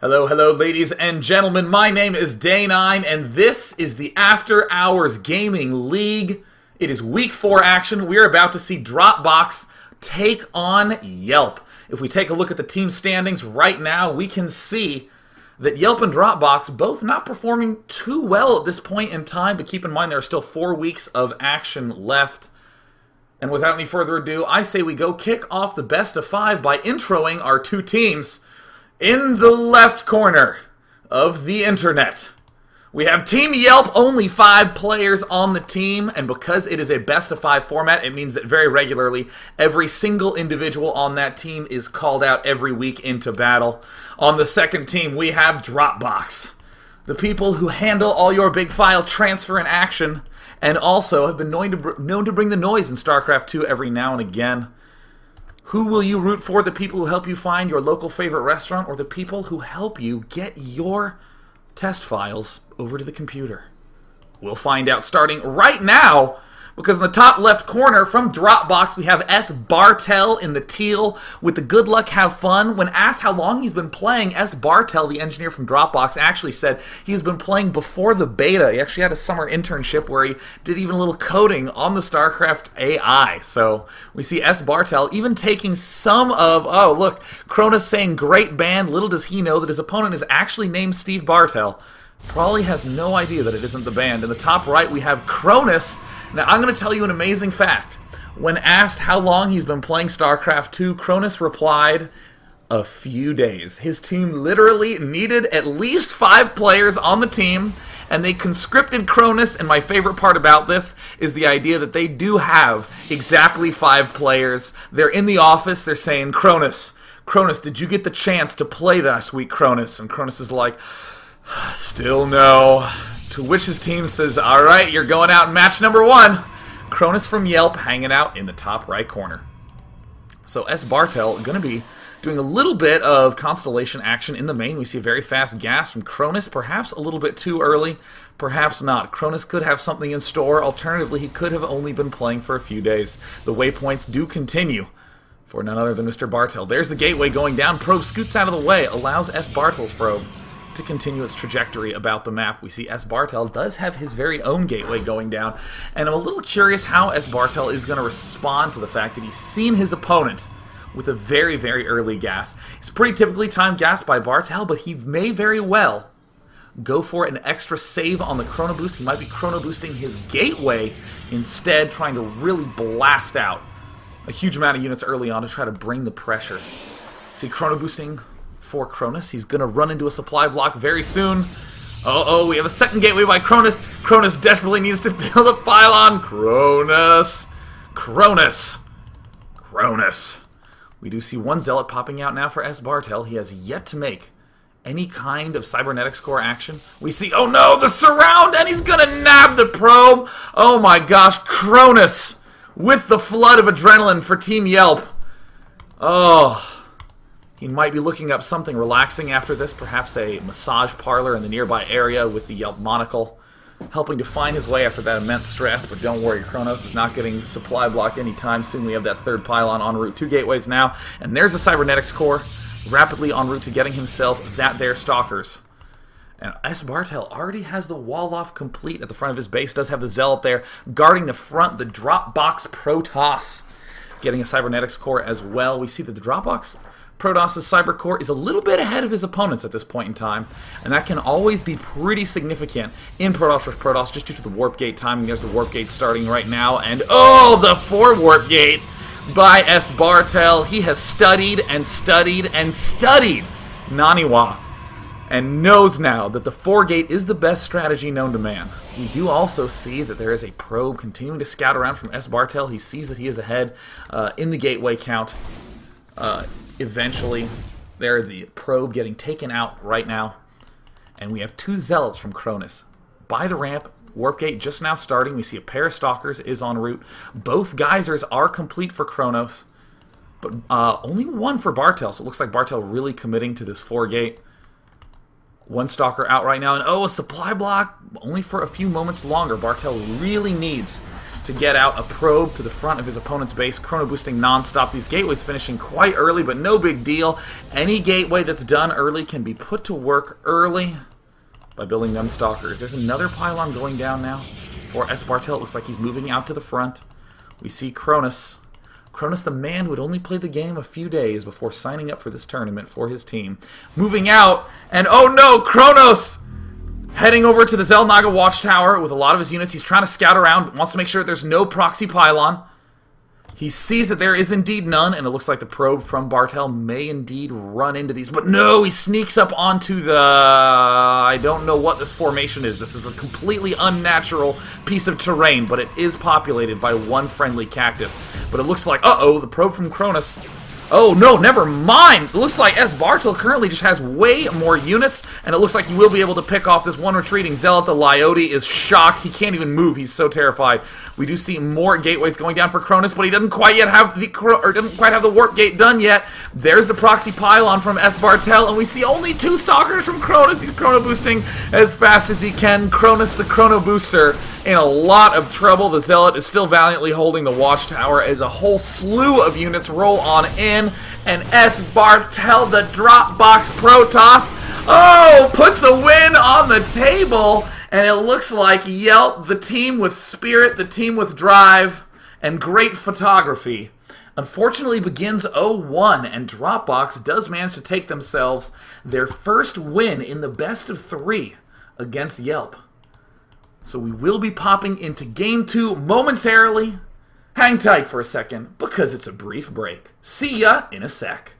Hello, hello, ladies and gentlemen. My name is Day9, and this is the After Hours Gaming League. It is Week 4 action. We are about to see Dropbox take on Yelp. If we take a look at the team standings right now, we can see that Yelp and Dropbox both not performing too well at this point in time, but keep in mind there are still 4 weeks of action left. And without any further ado, I say we go kick off the best of 5 by introing our two teams. In the left corner of the internet, we have Team Yelp, only 5 players on the team, and because it is a best-of-5 format, it means that very regularly, every single individual on that team is called out every week into battle. On the second team, we have Dropbox, the people who handle all your big file transfer and action, and also have been known to bring the noise in StarCraft 2 every now and again. Who will you root for? The people who help you find your local favorite restaurant, or the people who help you get your test files over to the computer? We'll find out starting right now, because in the top left corner from Dropbox, we have S. Bartel in the teal with the good luck, have fun. When asked how long he's been playing, S. Bartel, the engineer from Dropbox, actually said he's been playing before the beta. He actually had a summer internship where he did even a little coding on the StarCraft AI. So we see S. Bartel even taking some of, oh look, Cronus saying great band. Little does he know that his opponent is actually named Steve Bartel. Probably has no idea that it isn't the band. In the top right, we have Cronus. Now, I'm going to tell you an amazing fact. When asked how long he's been playing StarCraft 2, Cronus replied, a few days. His team literally needed at least 5 players on the team, and they conscripted Cronus, and my favorite part about this is the idea that they do have exactly 5 players. They're in the office, they're saying, Cronus, did you get the chance to play last week, Cronus? And Cronus is like, still no. To which his team says, alright, you're going out in match number 1. Cronus from Yelp hanging out in the top right corner. So S. Bartel going to be doing a little bit of Constellation action in the main. We see a very fast gas from Cronus, perhaps a little bit too early, perhaps not. Cronus could have something in store. Alternatively, he could have only been playing for a few days. The waypoints do continue for none other than Mr. Bartel. There's the gateway going down. Probe scoots out of the way, allows S. Bartel's probe to continue its trajectory about the map. We see S. Bartel does have his very own gateway going down, and I'm a little curious how S. Bartel is going to respond to the fact that he's seen his opponent with a very, very early gas. It's pretty typically timed gas by Bartel, but he may very well go for an extra save on the chrono boost. He might be chrono boosting his gateway instead, trying to really blast out a huge amount of units early on to try to bring the pressure. See, chrono boosting for Cronus. He's going to run into a supply block very soon. Uh-oh, we have a second gateway by Cronus. Cronus desperately needs to build a pylon. Cronus. We do see one Zealot popping out now for S. Bartel. He has yet to make any kind of cybernetics core action. We see, oh no, the surround, and he's going to nab the probe. Oh my gosh, Cronus with the flood of adrenaline for Team Yelp. Oh, he might be looking up something relaxing after this, perhaps a massage parlor in the nearby area with the Yelp monocle, helping to find his way after that immense stress. But don't worry, Cronus is not getting supply blocked anytime soon. We have that third pylon en route. 2 gateways now, and there's a cybernetics core, rapidly en route to getting himself that there Stalkers. And S. Bartel already has the wall off complete at the front of his base, does have the Zealot there, guarding the front, the Dropbox Protoss, getting a cybernetics core as well. We see that the Dropbox Protoss' Cyber Core is a little bit ahead of his opponents at this point in time, and that can always be pretty significant in Protoss vs. Protoss just due to the Warp Gate timing. There's the Warp Gate starting right now, and oh, the 4 Warp Gate by S. Bartel. He has studied and studied and studied Naniwa, and knows now that the 4 Gate is the best strategy known to man. We do also see that there is a probe continuing to scout around from S. Bartel. He sees that he is ahead in the gateway count. Eventually, there the probe getting taken out right now, and we have 2 Zealots from Cronus. By the ramp, Warp Gate just now starting. We see a pair of Stalkers is en route. Both geysers are complete for Cronus, but only 1 for Bartel, so it looks like Bartel really committing to this 4 Gate. 1 Stalker out right now, and oh, a supply block only for a few moments longer. Bartel really needs to get out a probe to the front of his opponent's base, chrono boosting non-stop. These gateways finishing quite early, but no big deal. Any gateway that's done early can be put to work early by building them stalkers. There's another pylon going down now for Espartel. It looks like he's moving out to the front. We see Cronus. Cronus, the man who had only played the game a few days before signing up for this tournament for his team. Moving out, and oh no, Kronos! Heading over to the Xel'Naga Watchtower with a lot of his units. He's trying to scout around, wants to make sure that there's no proxy pylon. He sees that there is indeed none, and it looks like the probe from Bartel may indeed run into these. But no, he sneaks up onto the... I don't know what this formation is. This is a completely unnatural piece of terrain, but it is populated by one friendly cactus. But it looks like, uh-oh, the probe from Cronus... Oh, no, never mind. It looks like S. Bartel currently just has way more units, and it looks like he will be able to pick off this one retreating Zealot. The Lyote is shocked. He can't even move. He's so terrified. We do see more gateways going down for Cronus, but he doesn't quite yet have the warp gate done yet. There's the proxy pylon from S. Bartel, and we see only 2 stalkers from Cronus. He's chrono boosting as fast as he can. Cronus, the chrono booster, in a lot of trouble. The Zealot is still valiantly holding the Watchtower as a whole slew of units roll on in. And S. Bartel, the Dropbox Protoss, puts a win on the table. And it looks like Yelp, the team with spirit, the team with drive, and great photography, unfortunately begins 0-1. And Dropbox does manage to take themselves their first win in the best of 3 against Yelp. So we will be popping into Game 2 momentarily. Hang tight for a second, because it's a brief break. See ya in a sec.